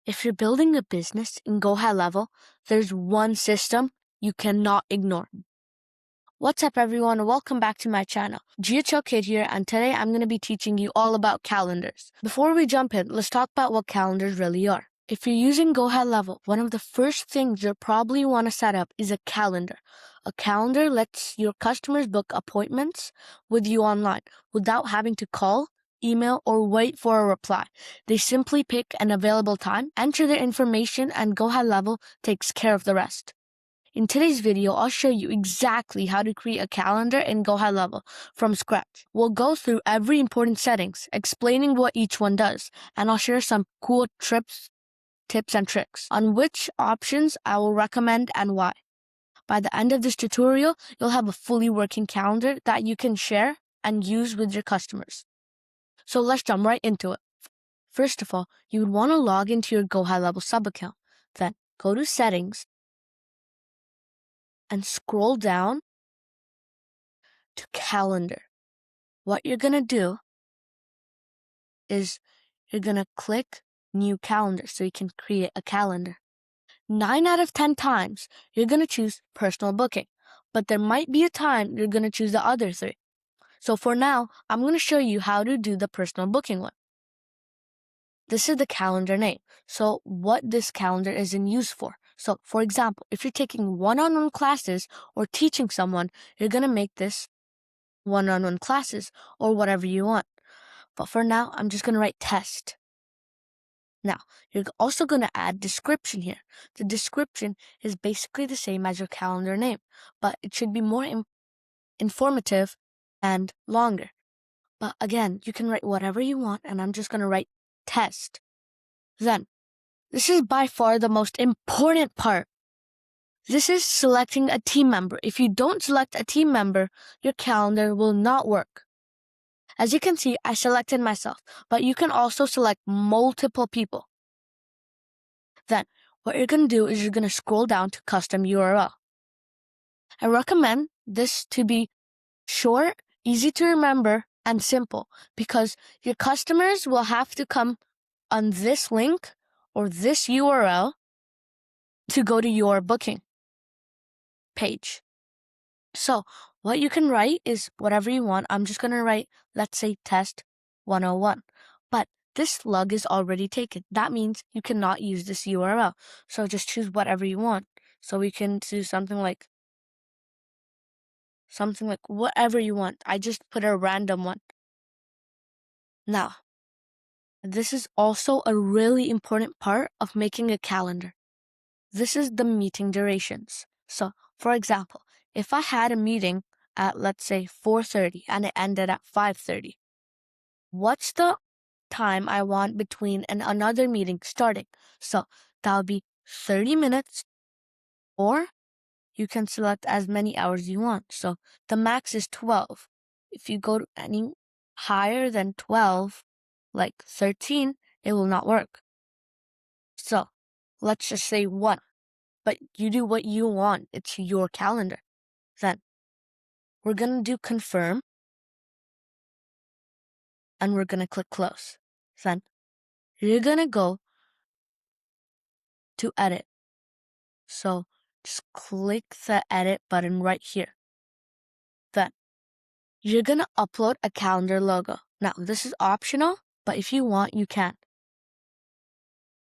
If you're building a business in GoHighLevel, there's one system you cannot ignore. What's up, everyone? Welcome back to my channel. GHL Kid here, and today I'm going to be teaching you all about calendars. Before we jump in, let's talk about what calendars really are. If you're using GoHighLevel, one of the first things you'll probably want to set up is a calendar. A calendar lets your customers book appointments with you online without having to call, email, or wait for a reply. They simply pick an available time, enter their information, and GoHighLevel takes care of the rest. In today's video, I'll show you exactly how to create a calendar in GoHighLevel from scratch. We'll go through every important settings, explaining what each one does, and I'll share some cool tips and tricks on which options I will recommend and why. By the end of this tutorial, you'll have a fully working calendar that you can share and use with your customers. So let's jump right into it. First of all, you would want to log into your GoHighLevel sub-account. Then go to Settings and scroll down to Calendar. What you're going to do is you're going to click New Calendar so you can create a calendar. 9 out of 10 times, you're going to choose personal booking, but there might be a time you're going to choose the other three. So for now, I'm going to show you how to do the personal booking one. This is the calendar name. So what this calendar is in use for. So for example, if you're taking one-on-one classes or teaching someone, you're going to make this one-on-one classes or whatever you want. But for now, I'm just going to write test. Now, you're also going to add description here. The description is basically the same as your calendar name, but it should be more informative and longer. But again, you can write whatever you want, and I'm just going to write test. Then, this is by far the most important part. This is selecting a team member. If you don't select a team member, your calendar will not work. As you can see, I selected myself, but you can also select multiple people. Then, what you're going to do is you're going to scroll down to custom URL. I recommend this to be short, easy to remember, and simple because your customers will have to come on this link or this URL to go to your booking page. So what you can write is whatever you want. I'm just going to write, let's say, test 101. But this slug is already taken. That means you cannot use this URL. So just choose whatever you want. So we can do something like whatever you want. I just put a random one. Now, this is also a really important part of making a calendar. This is the meeting durations. So, for example, if I had a meeting at, let's say, 4:30 and it ended at 5:30, what's the time I want between another meeting starting? So that would be 30 minutes, or you can select as many hours you want. So the max is 12. If you go to any higher than 12, like 13, it will not work. So let's just say 1. But you do what you want. It's your calendar. Then we're going to do confirm. And we're going to click close. Then you're going to go to edit. So just click the edit button right here. Then you're going to upload a calendar logo. Now, this is optional, but if you want, you can.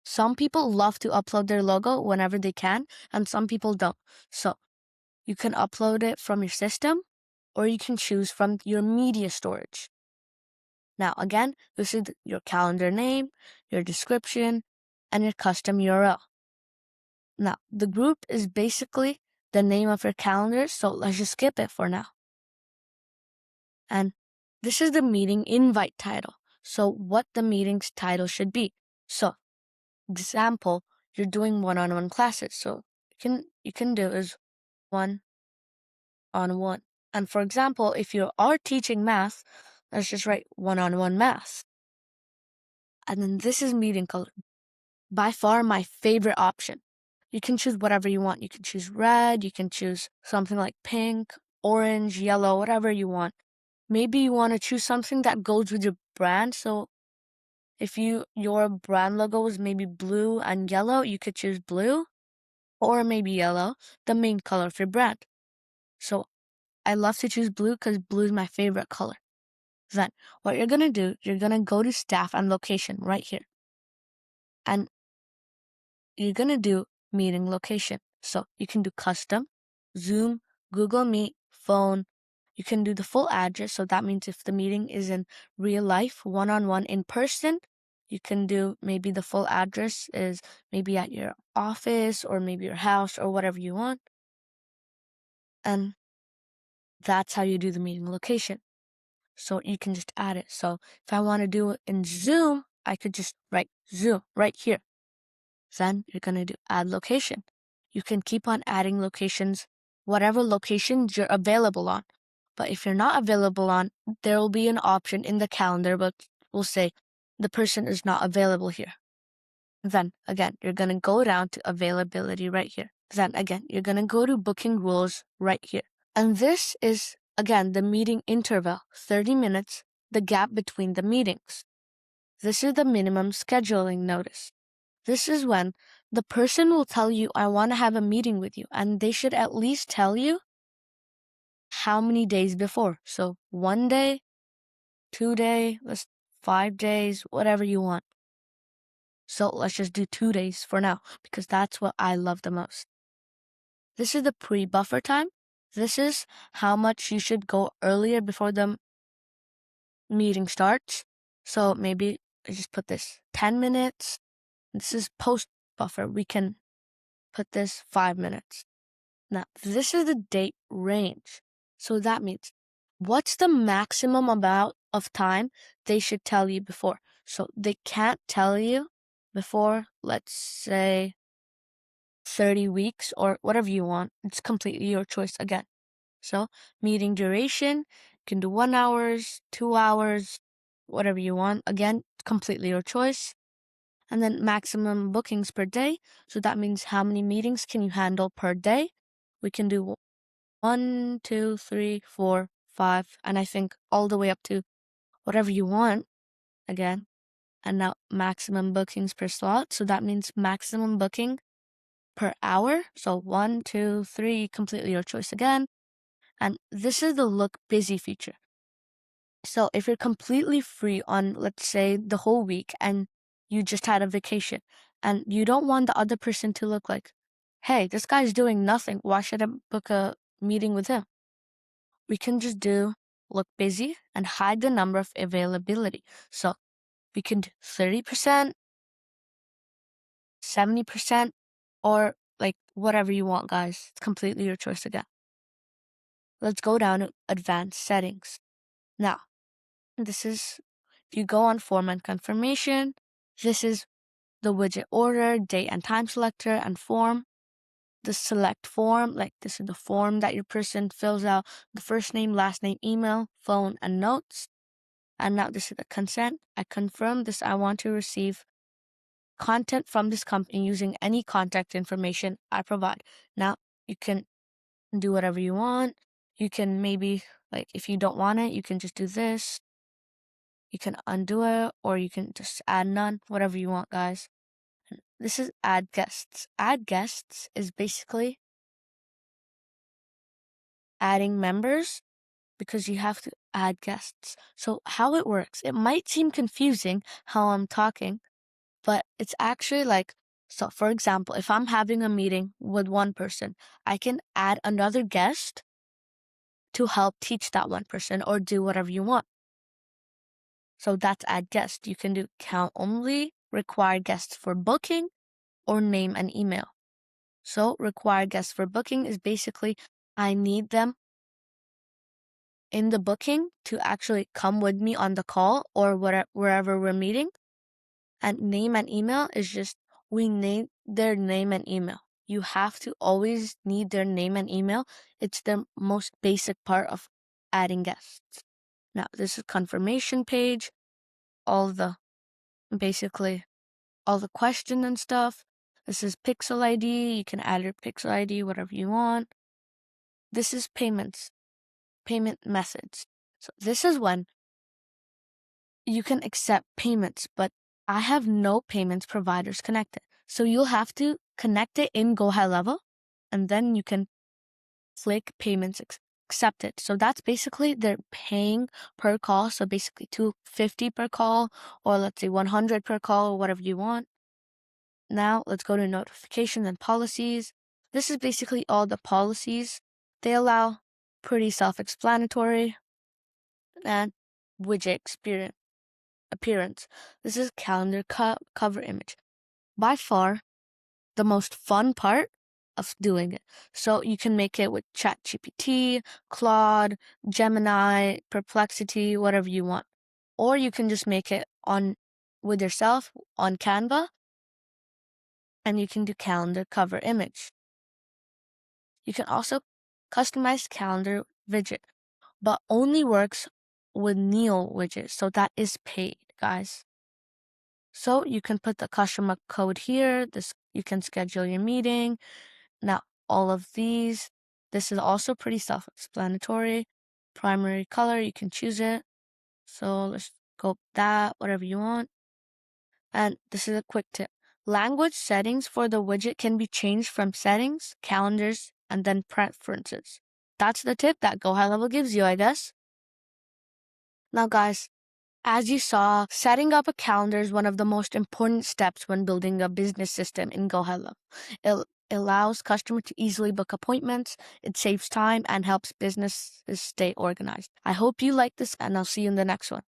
Some people love to upload their logo whenever they can, and some people don't. So you can upload it from your system, or you can choose from your media storage. Now, again, this is your calendar name, your description, and your custom URL. Now, the group is basically the name of your calendar, so let's just skip it for now. And this is the meeting invite title. So what the meeting's title should be. So, example, you're doing one-on-one classes. So you can do is one-on-one. And for example, if you are teaching math, let's just write one-on-one math. And then this is meeting color. By far my favorite option. You can choose whatever you want. You can choose red, you can choose something like pink, orange, yellow, whatever you want. Maybe you want to choose something that goes with your brand, so If your brand logo is maybe blue and yellow, you could choose blue or maybe yellow, the main color of your brand. So I love to choose blue because blue is my favorite color. Then what you're gonna do, you're gonna go to staff and location right here. And you're gonna do meeting location. So you can do custom, Zoom, Google Meet, phone. You can do the full address. So that means if the meeting is in real life, one-on-one in person, you can do maybe the full address is maybe at your office or maybe your house or whatever you want. And that's how you do the meeting location. So you can just add it. So if I want to do it in Zoom, I could just write Zoom right here. Then you're going to do add location. You can keep on adding locations, whatever locations you're available on. But if you're not available on, there will be an option in the calendar, but we'll say the person is not available here. Then again, you're going to go down to availability right here. Then again, you're going to go to booking rules right here. And this is, again, the meeting interval, 30 minutes, the gap between the meetings. This is the minimum scheduling notice. This is when the person will tell you, I want to have a meeting with you, and they should at least tell you how many days before. So 1 day, 2 day, 5 days, whatever you want. So let's just do 2 days for now, because that's what I love the most. This is the pre-buffer time. This is how much you should go earlier before the meeting starts. So maybe I just put this 10 minutes. This is post-buffer. We can put this 5 minutes. Now, this is the date range. So that means what's the maximum amount of time they should tell you before? So they can't tell you before, let's say, 30 weeks or whatever you want. It's completely your choice again. So meeting duration, you can do 1 hour, 2 hours, whatever you want. Again, completely your choice. And then maximum bookings per day. So that means how many meetings can you handle per day? We can do 1, 2, 3, 4, 5, and I think all the way up to whatever you want again. And now maximum bookings per slot. So that means maximum booking per hour. So 1, 2, 3, completely your choice again. And this is the look busy feature. So if you're completely free on, let's say, the whole week and you just had a vacation and you don't want the other person to look like, hey, this guy's doing nothing. Why should I book a meeting with him? We can just do look busy and hide the number of availability. So we can do 30%, 70%, or like whatever you want, guys. It's completely your choice again. Let's go down to advanced settings. Now, this is, if you go on form and confirmation, this is the widget order, date and time selector, and form. The select form, like this is the form that your person fills out, the first name, last name, email, phone, and notes. And now this is the consent. I confirm this. I want to receive content from this company using any contact information I provide. Now you can do whatever you want. You can maybe, like, if you don't want it, you can just do this. You can undo it, or you can just add none, whatever you want, guys. This is add guests. Add guests is basically adding members because you have to add guests. So how it works, it might seem confusing how I'm talking, but it's actually like, so for example, if I'm having a meeting with one person, I can add another guest to help teach that one person or do whatever you want. So that's add guest. You can do count only, require guests for booking, or name and email. So require guests for booking is basically I need them in the booking to actually come with me on the call or wherever we're meeting. And name and email is just we need their name and email. You have to always need their name and email. It's the most basic part of adding guests. Now, this is confirmation page, basically all the question and stuff. This is Pixel ID. You can add your Pixel ID, whatever you want. This is payments, payment methods. So this is when you can accept payments, but I have no payments providers connected. So you'll have to connect it in GoHighLevel, and then you can click payments accepted. So that's basically they're paying per call. So basically $250 per call, or let's say 100 per call, or whatever you want. Now let's go to notifications and policies. This is basically all the policies they allow. Pretty self-explanatory. And widget appearance. This is calendar cover image. By far, the most fun part of doing it. So you can make it with ChatGPT, Claude, Gemini, Perplexity, whatever you want. Or you can just make it with yourself on Canva, and you can do calendar cover image. You can also customize calendar widget, but only works with Neil widget. So that is paid, guys. So you can put the customer code here. You can schedule your meeting. Now, all of these, this is also pretty self-explanatory. Primary color, you can choose it. So let's go that, whatever you want. And this is a quick tip. Language settings for the widget can be changed from settings, calendars, and then preferences. That's the tip that GoHighLevel gives you, I guess. Now, guys, as you saw, setting up a calendar is one of the most important steps when building a business system in GoHighLevel. It allows customers to easily book appointments, it saves time, and helps businesses stay organized. I hope you like this, and I'll see you in the next one.